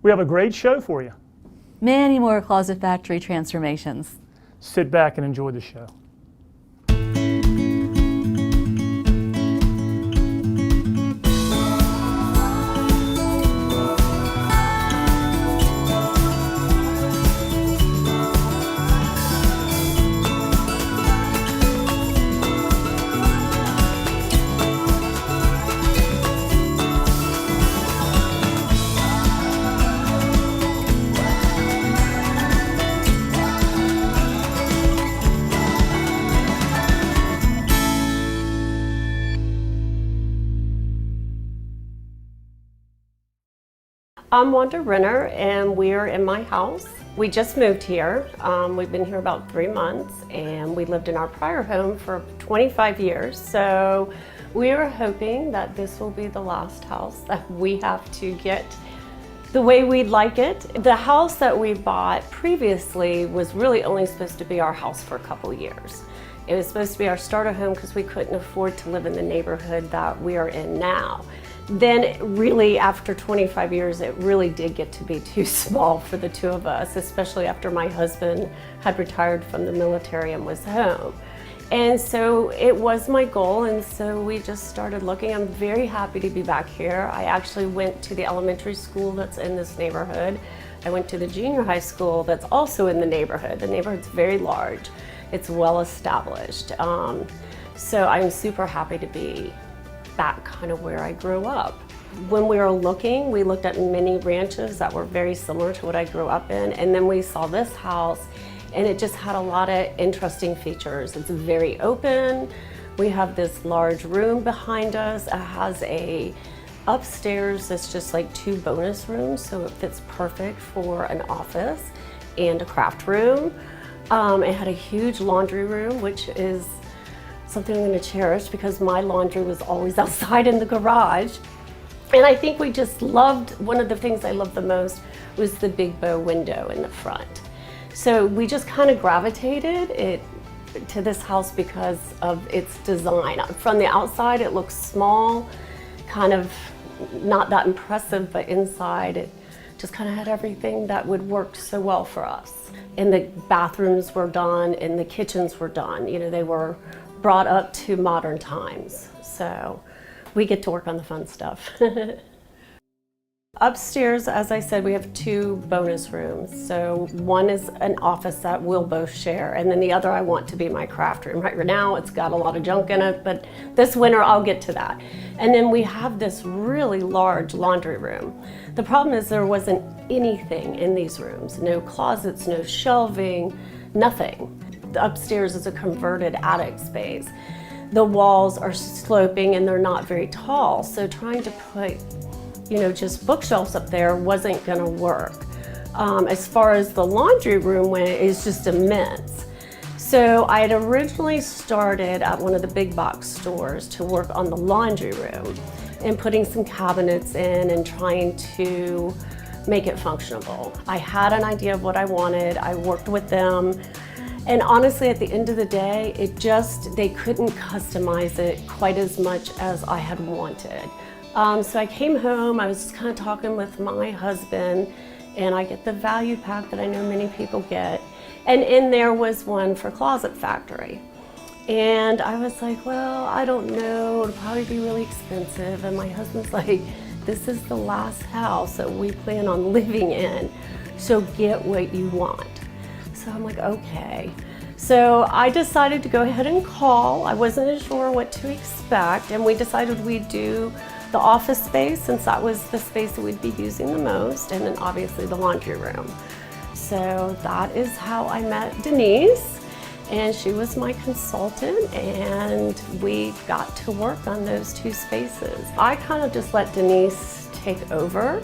We have a great show for you. Many more Closet Factory transformations. Sit back and enjoy the show. I'm Wanda Renner, and we're in my house. We just moved here. We've been here about 3 months, and we lived in our prior home for 25 years. So we are hoping that this will be the last house that we have to get the way we'd like it. The house that we bought previously was really only supposed to be our house for a couple years. It was supposed to be our starter home because we couldn't afford to live in the neighborhood that we are in now. Then really after 25 years, it really did get to be too small for the two of us, especially after my husband had retired from the military and was home. And so it was my goal, and so we just started looking. I'm very happy to be back here. I actually went to the elementary school that's in this neighborhood. I went to the junior high school that's also in the neighborhood. The neighborhood's very large. It's well established. So I'm super happy to be back kind of where I grew up. When we were looking, we looked at many ranches that were very similar to what I grew up in, and then we saw this house, and it just had a lot of interesting features. It's very open. We have this large room behind us. It has a upstairs that's just like 2 bonus rooms, so it fits perfect for an office and a craft room. It had a huge laundry room, which is something I'm going to cherish because my laundry was always outside in the garage. And I think we just loved, one of the things I loved the most was the big bow window in the front. So we just kind of gravitated to this house because of its design. From the outside it looks small, kind of not that impressive, but inside it just kind of had everything that would work so well for us. And the bathrooms were done and the kitchens were done. You know, they were brought up to modern times. So we get to work on the fun stuff. Upstairs, as I said, we have 2 bonus rooms. So one is an office that we'll both share, and then the other I want to be my craft room. Right now it's got a lot of junk in it, but this winter I'll get to that. And then we have this really large laundry room. The problem is there wasn't anything in these rooms. No closets, no shelving, nothing. The upstairs is a converted attic space. The walls are sloping and they're not very tall, so trying to put, you know, just bookshelves up there wasn't gonna work. As far as the laundry room went, it's just immense. So I had originally started at one of the big box stores to work on the laundry room and putting some cabinets in and trying to make it functionable. I had an idea of what I wanted. I worked with them. And honestly, at the end of the day, they couldn't customize it quite as much as I had wanted. So I came home, I was just kind of talking with my husband, and I get the value pack that I know many people get. And in there was one for Closet Factory. And I was like, well, I don't know, it'll probably be really expensive. And my husband's like, this is the last house that we plan on living in, so get what you want. So I'm like, okay. So I decided to go ahead and call. I wasn't sure what to expect, and we decided we'd do the office space since that was the space that we'd be using the most, and then obviously the laundry room. So that is how I met Denise, and she was my consultant, and we got to work on those 2 spaces. I kind of just let Denise take over.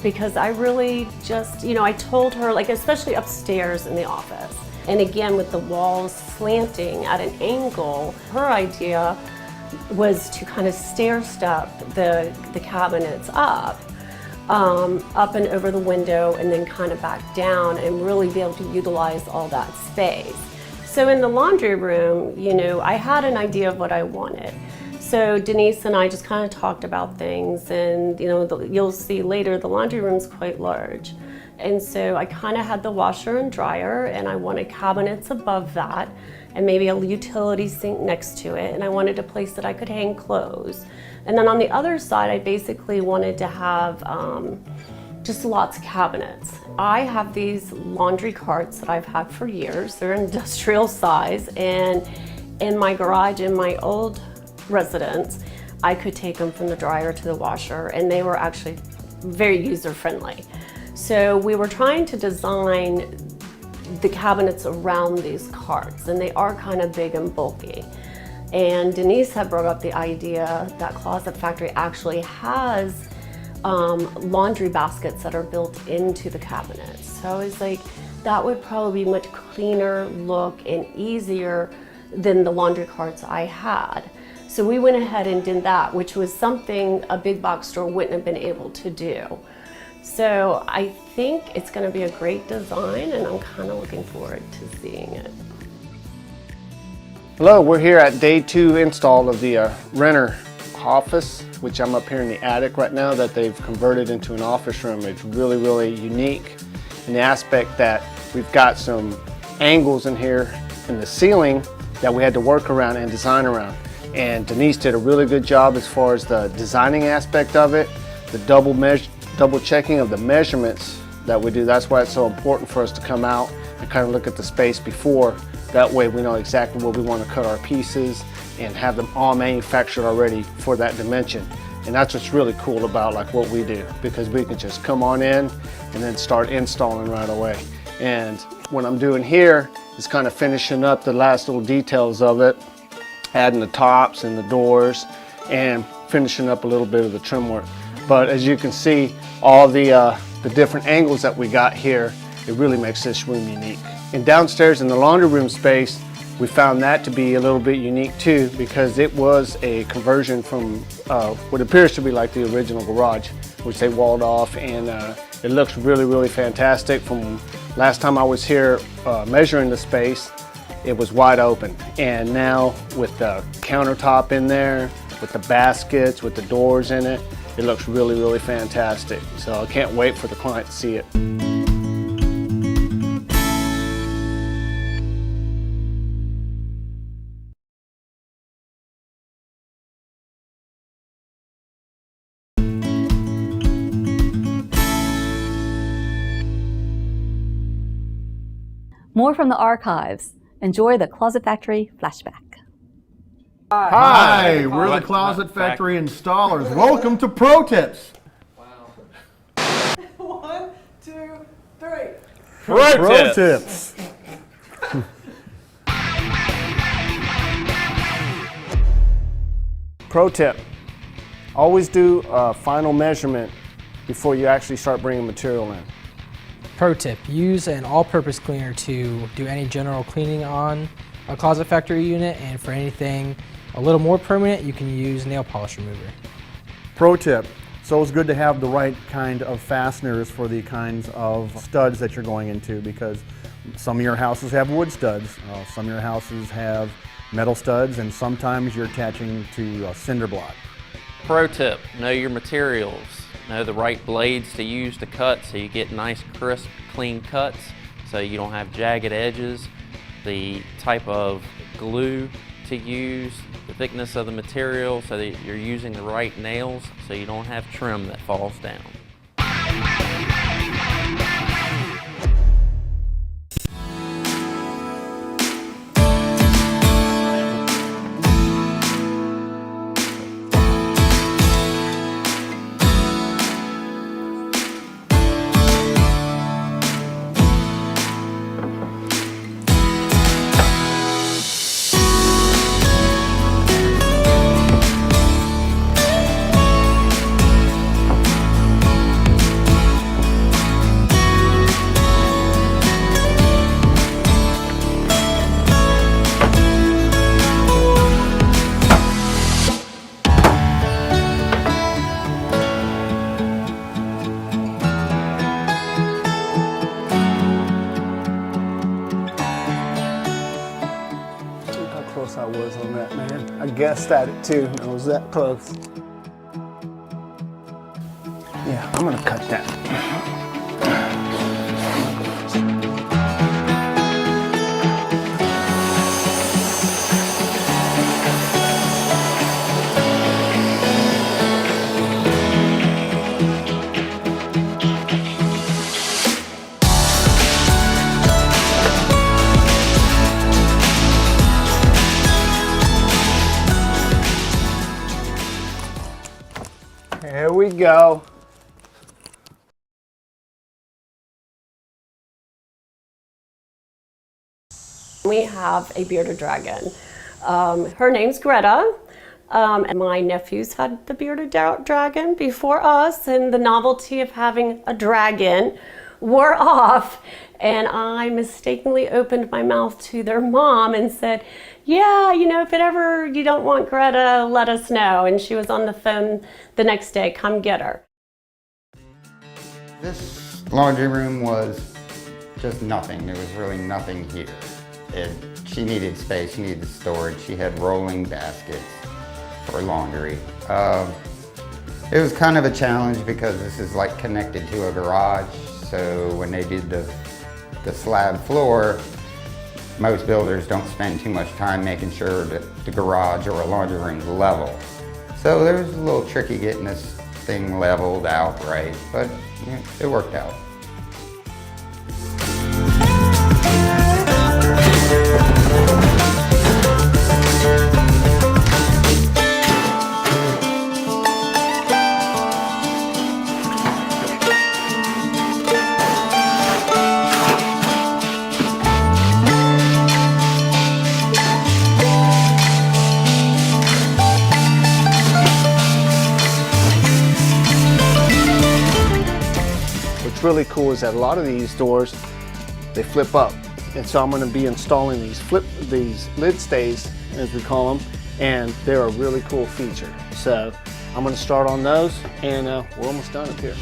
Because I really just, you know, I told her, like, especially upstairs in the office, and again with the walls slanting at an angle, her idea was to kind of stair step the cabinets up and over the window and then kind of back down and really be able to utilize all that space. So in the laundry room, you know, I had an idea of what I wanted. So Denise and I just kind of talked about things, and you'll see later the laundry room's quite large. And so I kind of had the washer and dryer, and I wanted cabinets above that, and maybe a utility sink next to it, and I wanted a place that I could hang clothes. And then on the other side, I basically wanted to have just lots of cabinets. I have these laundry carts that I've had for years. They're industrial size, and in my garage in my old residence, I could take them from the dryer to the washer, and they were actually very user-friendly. So we were trying to design the cabinets around these carts, and they are kind of big and bulky. And Denise had brought up the idea that Closet Factory actually has laundry baskets that are built into the cabinets. So I was like, that would probably be much cleaner look and easier than the laundry carts I had. So we went ahead and did that, which was something a big box store wouldn't have been able to do. So I think it's going to be a great design, and I'm kind of looking forward to seeing it. Hello, we're here at day 2 install of the Renner office, which I'm up here in the attic right now that they've converted into an office room. It's really, really unique in the aspect that we've got some angles in here in the ceiling that we had to work around and design around. And Denise did a really good job as far as the designing aspect of it, the double checking of the measurements that we do. That's why it's so important for us to come out and kind of look at the space before. That way we know exactly where we want to cut our pieces and have them all manufactured already for that dimension. And that's what's really cool about like what we do, because we can just come on in and then start installing right away. And what I'm doing here is kind of finishing up the last little details of it, adding the tops and the doors and finishing up a little bit of the trim work. But as you can see, all the different angles that we got here, it really makes this room unique. And downstairs in the laundry room space, we found that to be a little bit unique too, because it was a conversion from what appears to be like the original garage, which they walled off, and it looks really, really fantastic. From last time I was here measuring the space, it was wide open. And now with the countertop in there, with the baskets, with the doors in it, it looks really, really fantastic. So I can't wait for the client to see it. More from the archives. Enjoy the Closet Factory flashback. Hi, we're the Closet Factory installers. Welcome to Pro Tips. Wow. 1, 2, 3. Pro Tips. Pro tip, always do a final measurement before you actually start bringing material in. Pro tip, use an all-purpose cleaner to do any general cleaning on a Closet Factory unit, and for anything a little more permanent, you can use nail polish remover. Pro tip, it's always good to have the right kind of fasteners for the kinds of studs that you're going into, because some of your houses have wood studs, some of your houses have metal studs, and sometimes you're attaching to cinder block. Pro tip, know your materials. Know the right blades to use to cut so you get nice, crisp, clean cuts so you don't have jagged edges. The type of glue to use, the thickness of the material so that you're using the right nails so you don't have trim that falls down. guessed at it too. I was that close. Yeah, I'm gonna cut that. Here we go. We have a bearded dragon. Her name's Greta. And my nephews had the bearded dragon before us, and the novelty of having a dragon wore off. And I mistakenly opened my mouth to their mom and said, yeah, you know, if it ever you don't want Greta, let us know. And she was on the phone the next day, come get her. This laundry room was just nothing. There was really nothing here. She needed space, she needed storage. She had rolling baskets for laundry. It was kind of a challenge because this is like connected to a garage. So when they did the slab floor, most builders don't spend too much time making sure that the garage or a laundry room is level. So there was a little tricky getting this thing leveled out right, but yeah, it worked out. What's really cool is that a lot of these doors, they flip up. And so I'm going to be installing these lid stays, as we call them, and they're a really cool feature. So I'm going to start on those, and we're almost done up here.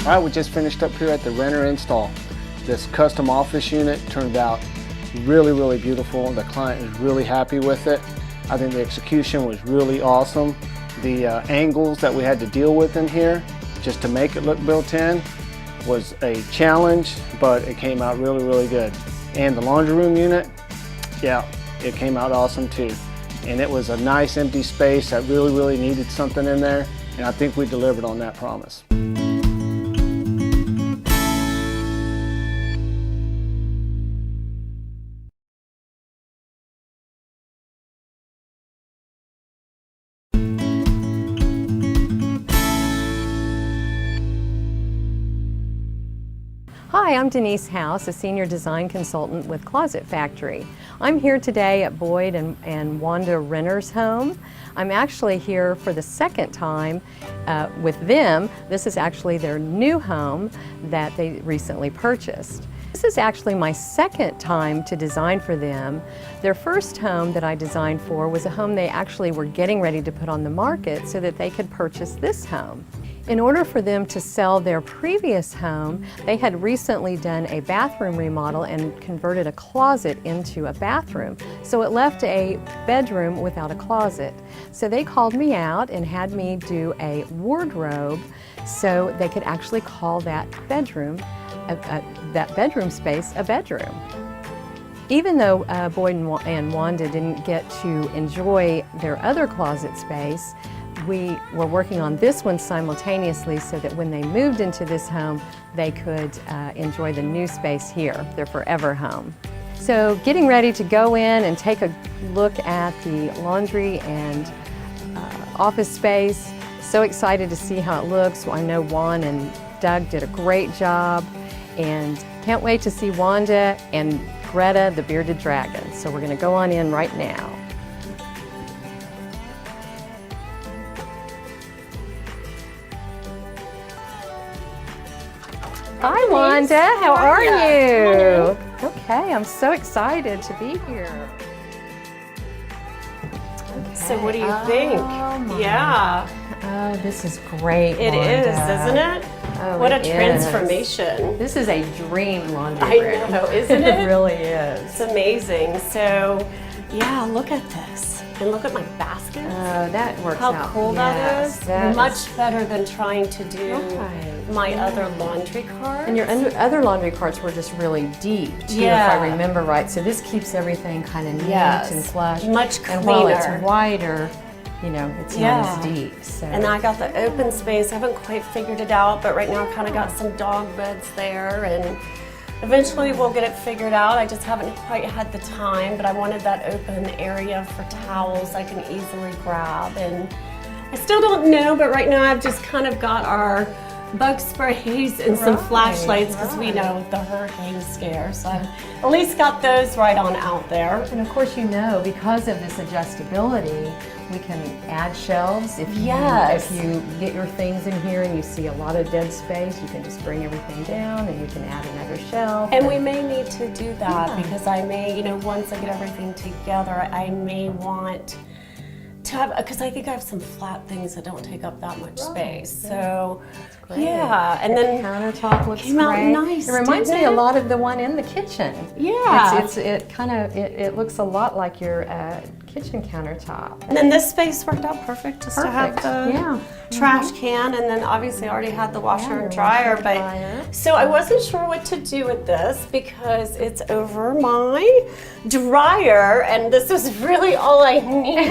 All right, we just finished up here at the Renner install. This custom office unit turned out really, really beautiful. The client is really happy with it. I think the execution was really awesome. The angles that we had to deal with in here, just to make it look built in, was a challenge, but it came out really, really good. And the laundry room unit, yeah, it came out awesome too. And it was a nice empty space that really, really needed something in there. And I think we delivered on that promise. Hi, I'm Denise House, a senior design consultant with Closet Factory. I'm here today at Boyd and Wanda Renner's home. I'm actually here for the second time with them. This is actually their new home that they recently purchased. This is actually my second time to design for them. Their first home that I designed for was a home they actually were getting ready to put on the market so that they could purchase this home. In order for them to sell their previous home, they had recently done a bathroom remodel and converted a closet into a bathroom. So it left a bedroom without a closet. So they called me out and had me do a wardrobe so they could actually call that bedroom space a bedroom. Even though Boyd and Wanda didn't get to enjoy their other closet space, we were working on this one simultaneously so that when they moved into this home, they could enjoy the new space here, their forever home. So getting ready to go in and take a look at the laundry and office space. So excited to see how it looks. I know Juan and Doug did a great job, and can't wait to see Wanda and Greta the Bearded Dragon. So we're going to go on in right now. Hi Wanda, how are you? Okay, I'm so excited to be here. So what do you think? Yeah. Oh, this is great, It is, isn't it? Oh, What a it is. transformation. This is a dream laundry I room. know, isn't it? It really is. It's amazing. So, yeah, look at this. And look at my baskets. Oh, that works How out. cool that Yes, is. that Much is- better than trying to do Right. my other laundry carts. And your other laundry carts were just really deep, too, Yeah. if I remember right. So this keeps everything kind of neat Yes. and flush. Much And while it's cleaner. wider, you know, it's not Yeah. as deep. So. And I got the open space. I haven't quite figured it out, but right now I kind of got some dog beds there, and eventually we'll get it figured out. I just haven't quite had the time, but I wanted that open area for towels I can easily grab. And I still don't know, but right now I've just kind of got our bug sprays and some flashlights because we know the hurricane scare. So I've at least got those right on out there. And of course, you know, because of this adjustability, we can add shelves. If you get your things in here and you see a lot of dead space, you can just bring everything down and you can add another shelf. And we may need to do that because I may, you know, once I get everything together, I may want to have, because I think I have some flat things that don't take up that much space. So, yeah, and then countertop looks came out great. nice, It reminds didn't me a it? lot of the one in the kitchen. Yeah. It looks a lot like your kitchen countertop. And then this space worked out perfect just to have Perfect, the yeah. trash can, and then obviously I already had the washer your and dryer, washer but and dryer. so I wasn't sure what to do with this because it's over my dryer, and this was really all I needed.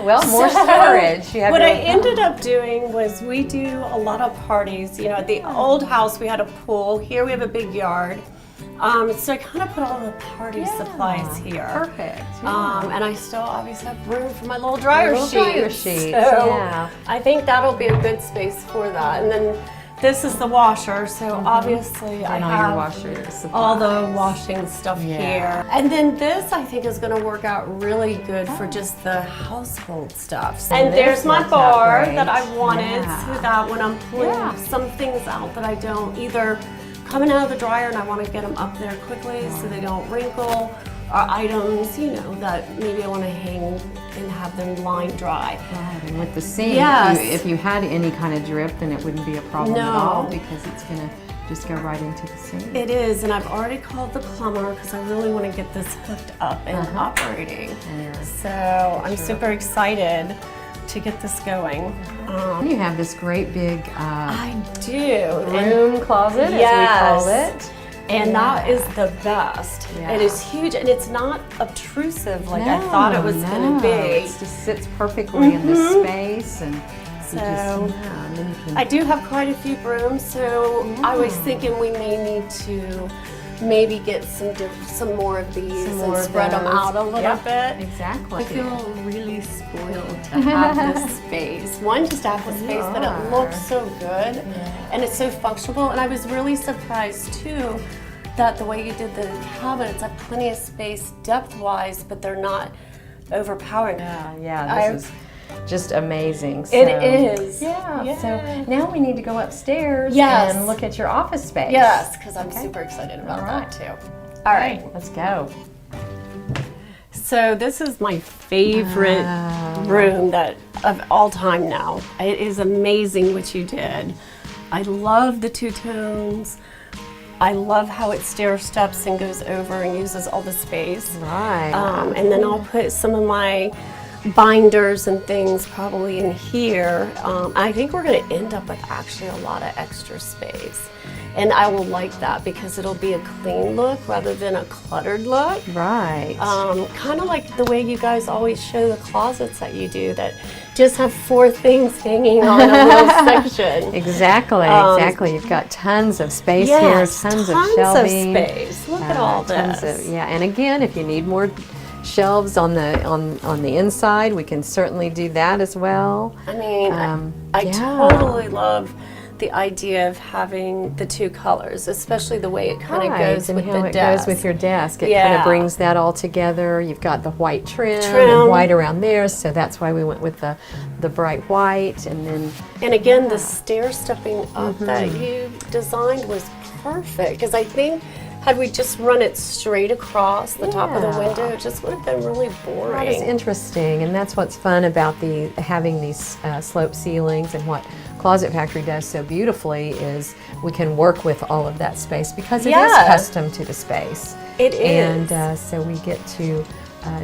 Well, more So, storage. You have what your I own- ended up doing was we do a lot of parties. You know, at the old house we had a pool. Here we have a big yard. So I kind of put all the party supplies here. Perfect. And I still obviously have room for my little dryer Little sheets. dryer sheets, So yeah. I think that'll be a good space for that. And then this is the washer. So obviously I and all your have washer supplies. all the washing stuff Yeah. here. And then this I think is going to work out really good for just the household stuff. So, and this there's my works out bar great. that I wanted Yeah. so that when I'm pulling Yeah. some things out that I don't either coming out of the dryer and I want to get them up there quickly so they don't wrinkle, or items, you know, that maybe I want to hang and have them line dry. Right, and with the sink, Yes. if you had any kind of drip, then it wouldn't be a problem at No. all because it's going to just go right into the sink. It is, and I've already called the plumber because I really want to get this hooked up and operating. So I'm super excited to get this going. You have this great big I do. And room closet, Yes. as we call it. And that is the best. Yeah. It is huge, and it's not obtrusive like I thought it was going to be. It just sits perfectly in this space, and you So, and then you can I do have quite a few brooms, so I was thinking we may need to maybe get some more of these Some and more of spread them those. out a little Yep, bit. exactly. I feel really spoiled to have this space. One, just to have the space, but it looks so good and it's so functional. And I was really surprised too that the way you did the cabinets have plenty of space depth-wise, but they're not overpowering. Yeah, this is just amazing. So. It is. Yeah. So now we need to go upstairs Yes. and look at your office space. Yes, because I'm super excited about that too. All right. Let's go. So this is my favorite room that of all time now. It is amazing what you did. I love the two tones. I love how it stair steps and goes over and uses all the space. Right. And then I'll put some of my binders and things probably in here. I think we're going to end up with actually a lot of extra space. And I will like that because it'll be a clean look rather than a cluttered look. Right. Kind of like the way you guys always show the closets that you do, that just have 4 things hanging on a little section. Exactly, exactly. You've got tons of space Yes, here, tons of tons shelving. of space. Look at all Tons this. of, yeah, and again, if you need more shelves on the inside, we can certainly do that as well. I mean, I yeah. totally love the idea of having the 2 colors, especially the way it kind of goes and with how the it desk. goes with your desk. It kind Yeah. of brings that all together. You've got the white trim and white around there, so that's why we went with the bright white. And then, And again, the stair stepping up that you designed was perfect, because I think had we just run it straight across the top of the window, it just would have been really boring. that is interesting, and that's what's fun about having these slope ceilings. And what Closet Factory does so beautifully is we can work with all of that space because it is custom to the space. It is. And so we get to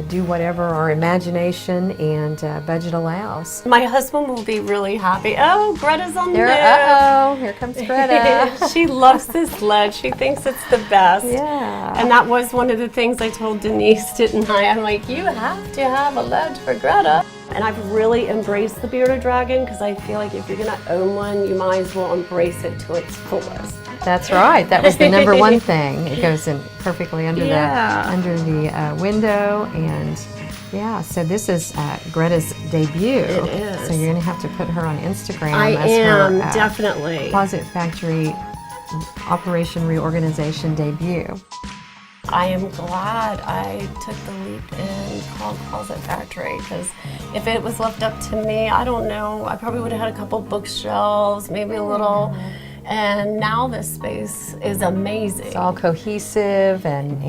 do whatever our imagination and budget allows. My husband will be really happy. Oh, Greta's on there. Uh-oh, here comes Greta. She loves this ledge. She thinks it's the best. Yeah. And that was one of the things I told Denise, didn't I? I'm like, you have to have a ledge for Greta. And I've really embraced the bearded dragon because I feel like if you're going to own one, you might as well embrace it to its fullest. That's right. That was the number one thing. It goes in perfectly under the window, and yeah. So this is Greta's debut. It is. So you're going to have to put her on Instagram. I as am, her, definitely. Closet Factory Operation ReOrganization debut. I am glad I took the leap and called Closet Factory, because if it was left up to me, I don't know, I probably would have had a couple bookshelves, maybe a little. And now this space is amazing. It's all cohesive, and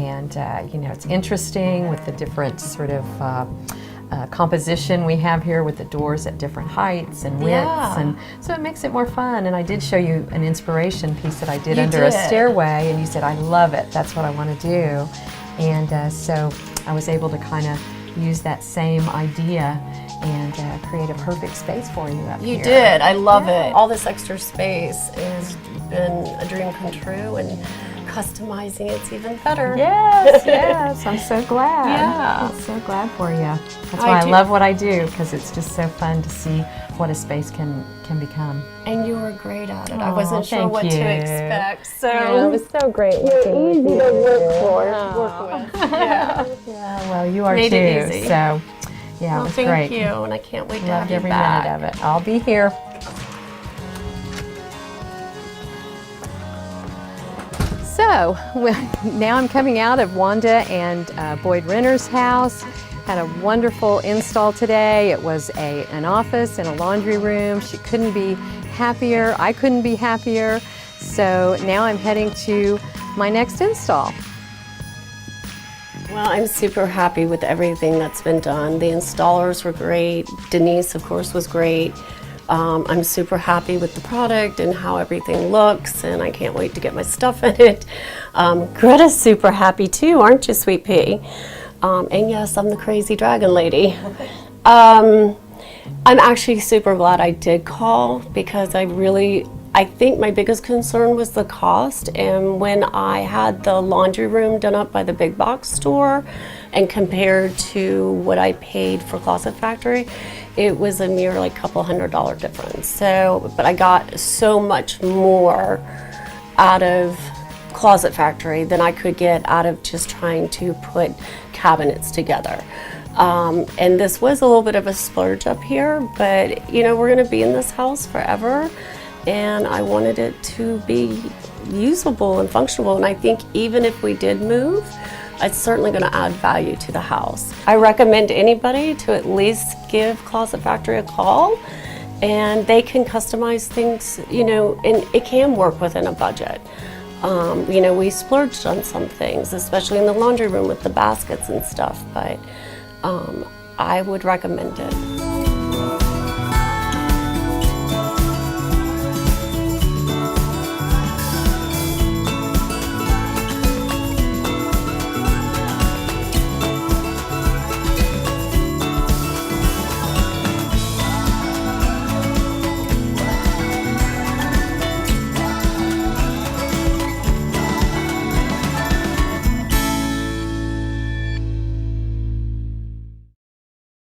you know, it's interesting with the different sort of composition we have here with the doors at different heights and widths, and so it makes it more fun. And I did show you an inspiration piece that I did under a stairway, and you said, I love it, that's what I want to do. And so I was able to kind of use that same idea and create a perfect space for you up here. You did. I love it. All this extra space has been a dream come true, and customizing it's even better. Yes, yes. I'm so glad. Yeah. I'm so glad for you. That's why I love what I do, because it's just so fun to see what a space can become. And you were great at it. I wasn't sure thank what you. to expect. So It was so great working with you. to work with. Yeah. Yeah, well, you are Made too. it easy. So, yeah, Well, it was thank great. you, and I can't wait to have Loved you every back. minute of it. I'll be here. So, now I'm coming out of Wanda and Boyd Renner's house. Had a wonderful install today. It was an office and a laundry room. She couldn't be happier. I couldn't be happier. So now I'm heading to my next install. Well, I'm super happy with everything that's been done. The installers were great. Denise, of course, was great. I'm super happy with the product and how everything looks, and I can't wait to get my stuff in it. Greta's super happy too, aren't you, Sweet Pea? And yes, I'm the crazy dragon lady. I'm actually super glad I did call, because I think my biggest concern was the cost. And when I had the laundry room done up by the big box store and compared to what I paid for Closet Factory, it was a mere like couple $100 difference. So, but I got so much more out of Closet Factory than I could get out of just trying to put cabinets together. And this was a little bit of a splurge up here, but you know, we're gonna be in this house forever, and I wanted it to be usable and functional. And I think even if we did move, it's certainly going to add value to the house. I recommend anybody to at least give Closet Factory a call, and they can customize things, you know, and it can work within a budget. You know, we splurged on some things, especially in the laundry room with the baskets and stuff, but I would recommend it.